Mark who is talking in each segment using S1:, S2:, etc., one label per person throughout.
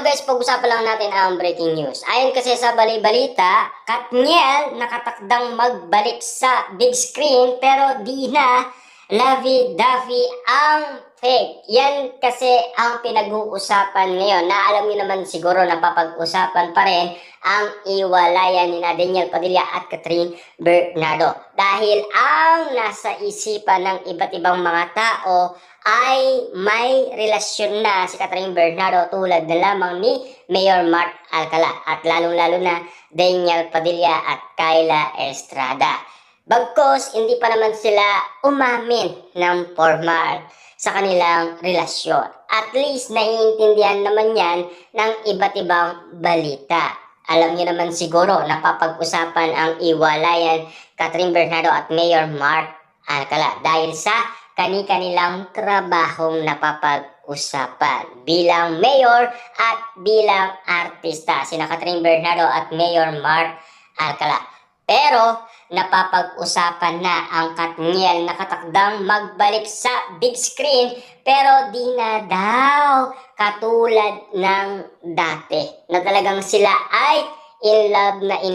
S1: guys, pag-usapan lang natin ang breaking news. Ayon kasi sa balita, Katniel nakatakdang magbalik sa big screen pero di na lovey-dovey ang fake. Yan kasi ang pinag-uusapan ngayon na alam niyo naman siguro na papag-usapan pa rin ang iwalayan ni Daniel Padilla at Catherine Bernardo. Dahil ang nasa isipan ng iba't ibang mga tao ay may relasyon na si Catherine Bernardo tulad na lamang ni Mayor Mark Alcala at lalong-lalo na Daniel Padilla at Kyla Estrada. Bagkus, hindi pa naman sila umamin ng formal sa kanilang relasyon. At least naiintindihan naman yan ng iba't ibang balita. Alam niyo naman siguro na papag-usapan ang iwalayan Catherine Bernardo at Mayor Mark Alcala dahil sa kani-kanilang trabahong napapag-usapan bilang mayor at bilang artista, sina Catherine Bernardo at Mayor Mark Alcala. Pero napapag-usapan na ang Katniel nakatakdang magbalik sa big screen pero di na daw katulad ng dati na talagang sila ay in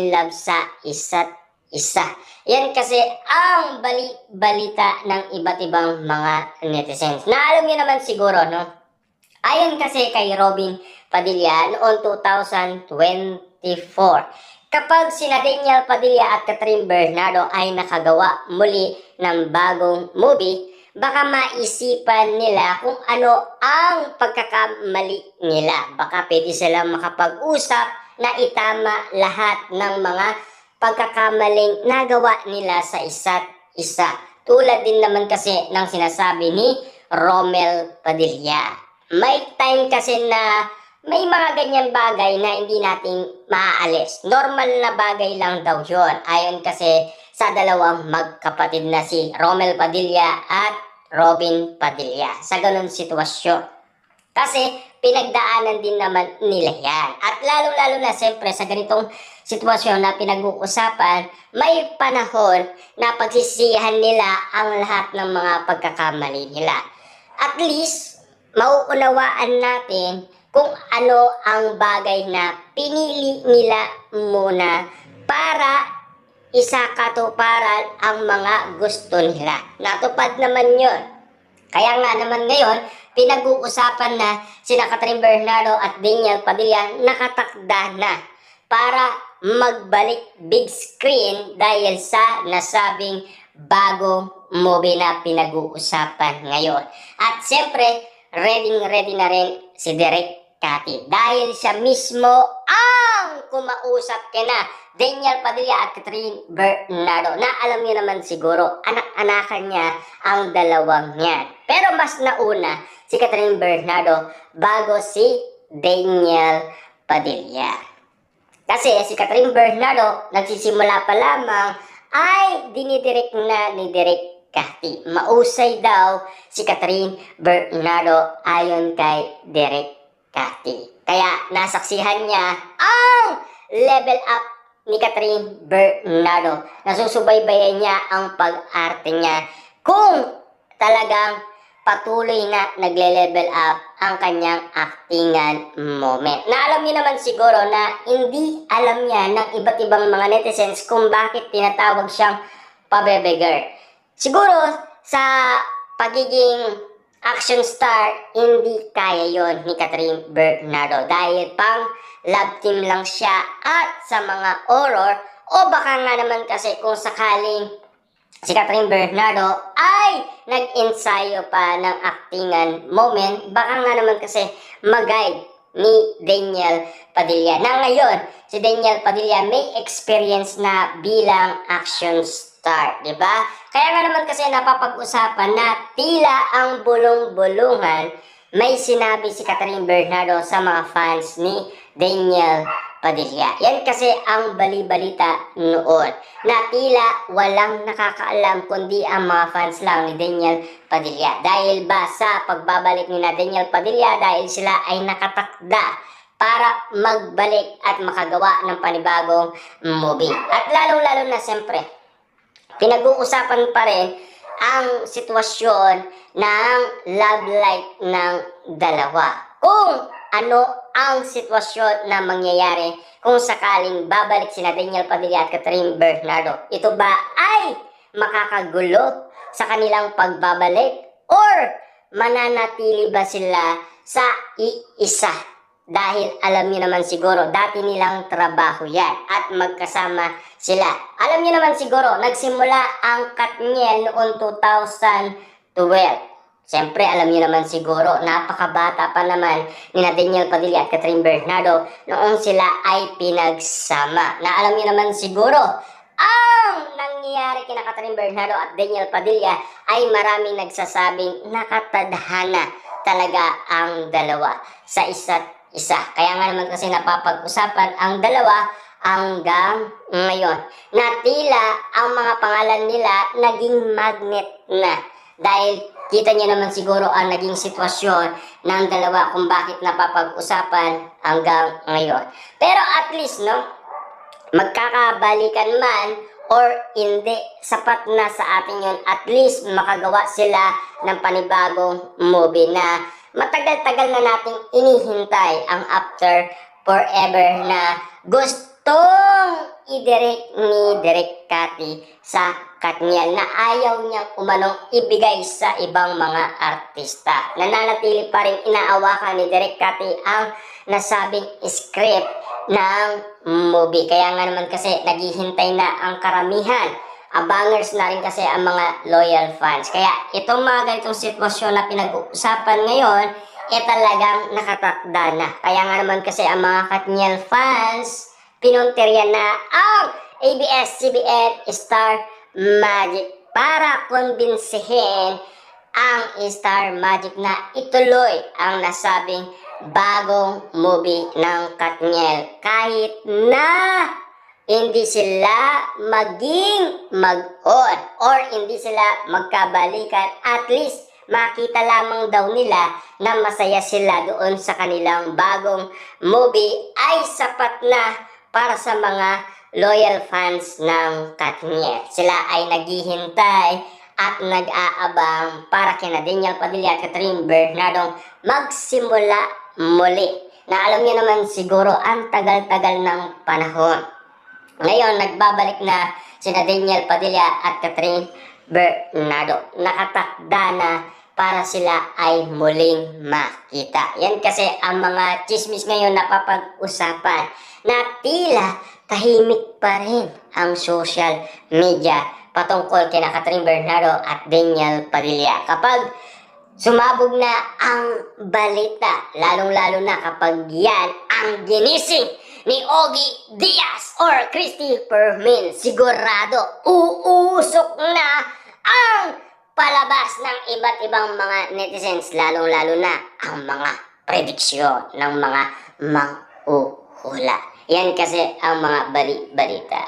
S1: love sa isa't isa. Yan kasi ang balita ng iba't ibang mga netizens. Na alam niyo naman siguro, no? Ayon kasi kay Robin Padilla noong 2024, kapag sina Daniel Padilla at Catherine Bernardo ay nakagawa muli ng bagong movie, baka maisipan nila kung ano ang pagkakamali nila. Baka pwede silang makapag-usap na itama lahat ng mga pagkakamaling nagawa nila sa isa't isa. Tulad din naman kasi ng sinasabi ni Romel Padilla. May time kasi na may mga ganyan bagay na hindi natin maaalis. Normal na bagay lang daw yun. Ayon kasi sa dalawang magkapatid na si Romel Padilla at Robin Padilla. Sa ganun sitwasyon. Kasi pinagdaanan din naman nila yan. At lalo-lalo na siyempre sa ganitong sitwasyon na pinag-uusapan, may panahon na pagsisihan nila ang lahat ng mga pagkakamali nila. At least, mauunawaan natin kung ano ang bagay na pinili nila muna para isakatuparan ang mga gusto nila. Natupad naman yun. Kaya nga naman ngayon, pinag-uusapan na sina Catherine Bernardo at Daniel Padilla nakatakda na para magbalik big screen dahil sa nasabing bagong movie na pinag-uusapan ngayon. At siyempre, ready na rin si Direk Cathy dahil siya mismo ang kumausap kina Daniel Padilla at Catherine Bernardo na alam niyo naman siguro, anak-anakan niya ang dalawang yan. Pero mas nauna si Catherine Bernardo bago si Daniel Padilla. Kasi si Catherine Bernardo nagsisimula pa lamang ay dinidirect na ni Direk Cathy. Mausay daw si Catherine Bernardo ayon kay Direk Cathy. Kaya nasaksihan niya ang level up ni Catherine Bernardo. Nasusubaybayan niya ang pag-arte niya kung talagang patuloy na nagle-level up ang kanyang actingan moment. Na alam niyo naman siguro na hindi alam niya ng iba't ibang mga netizens kung bakit tinatawag siyang pabebe-girl. Siguro sa pagiging action star, hindi kaya yon ni Catherine Bernardo dahil pang love team lang siya at sa mga horror o baka nga naman kasi kung sakaling si Catherine Bernardo ay nag-ensayo pa ng actingan moment, baka nga naman kasi mag-guide ni Daniel Padilla. Na ngayon, si Daniel Padilla may experience na bilang action star, di ba? Kaya nga naman kasi napapag-usapan na tila ang bulong-bulungan may sinabi si Catherine Bernardo sa mga fans ni Daniel Padilla. Yan kasi ang bali-balita noon na tila walang nakakaalam kundi ang mga fans lang ni Daniel Padilla. Dahil ba sa pagbabalik ni Daniel Padilla dahil sila ay nakatakda para magbalik at makagawa ng panibagong movie. At lalong-lalo na siyempre, pinag-uusapan pa rin ang sitwasyon ng love life ng dalawa. Kung ano ang sitwasyon na mangyayari kung sakaling babalik sina Daniel Padilla at Catherine Bernardo. Ito ba ay makakagulo sa kanilang pagbabalik or mananatili ba sila sa iisa? Dahil alam niyo naman siguro, dati nilang trabaho yan at magkasama sila. Alam niyo naman siguro, nagsimula ang Katniel noong 2012. Siyempre, alam niyo naman siguro, napakabata pa naman ni Daniel Padilla at Catherine Bernardo noong sila ay pinagsama. Na alam niyo naman siguro, ang nangyayari kina Catherine Bernardo at Daniel Padilla ay maraming nagsasabing nakatadhana talaga ang dalawa sa isa't isa. Kaya nga naman kasi napapag-usapan ang dalawa hanggang ngayon. Na tila ang mga pangalan nila naging magnet na. Dahil kita niyo naman siguro ang naging sitwasyon ng dalawa kung bakit napapag-usapan hanggang ngayon. Pero at least, no, magkakabalikan man or hindi, sapat na sa atin yun. At least makagawa sila ng panibagong movie na matagal-tagal na nating inihintay ang After Forever na gustong i-direct ni Direk Cathy sa Katniel na ayaw niyang umanong ibigay sa ibang mga artista. Nananatili pa rin inaawakan ni Direk Cathy ang nasabing script ng movie. Kaya nga naman kasi naghihintay na ang karamihan. Abangers na rin kasi ang mga loyal fans. Kaya itong mga ganitong sitwasyon na pinag-uusapan ngayon, talagang nakatakda na. Kaya nga naman kasi ang mga Katniel fans, pinuntiryan na ang ABS-CBN Star Magic para kumbinsihin ang Star Magic na ituloy ang nasabing bagong movie ng Katniel. Kahit na hindi sila maging mag-on or hindi sila magkabalikan, at least makita lamang daw nila na masaya sila doon sa kanilang bagong movie ay sapat na para sa mga loyal fans ng Katniel. Sila ay naghihintay at nag-aabang para kina Daniel Padilla at Catherine Bernardo magsimula muli. Na alam niyo naman siguro ang tagal-tagal ng panahon. Ngayon, nagbabalik na sina Daniel Padilla at Catherine Bernardo. Nakatakda na para sila ay muling makita. Yan kasi ang mga chismis ngayon na papag-usapan na tila tahimik pa rin ang social media patungkol kina Catherine Bernardo at Daniel Padilla. Kapag sumabog na ang balita, lalong-lalo na kapag yan ang ginising ni Ogie Diaz or Christy Fermin, sigurado uusok na ang palabas ng iba't ibang mga netizens, lalong-lalo na ang mga prediksyon ng mga manghuhula. Yan kasi ang mga balita.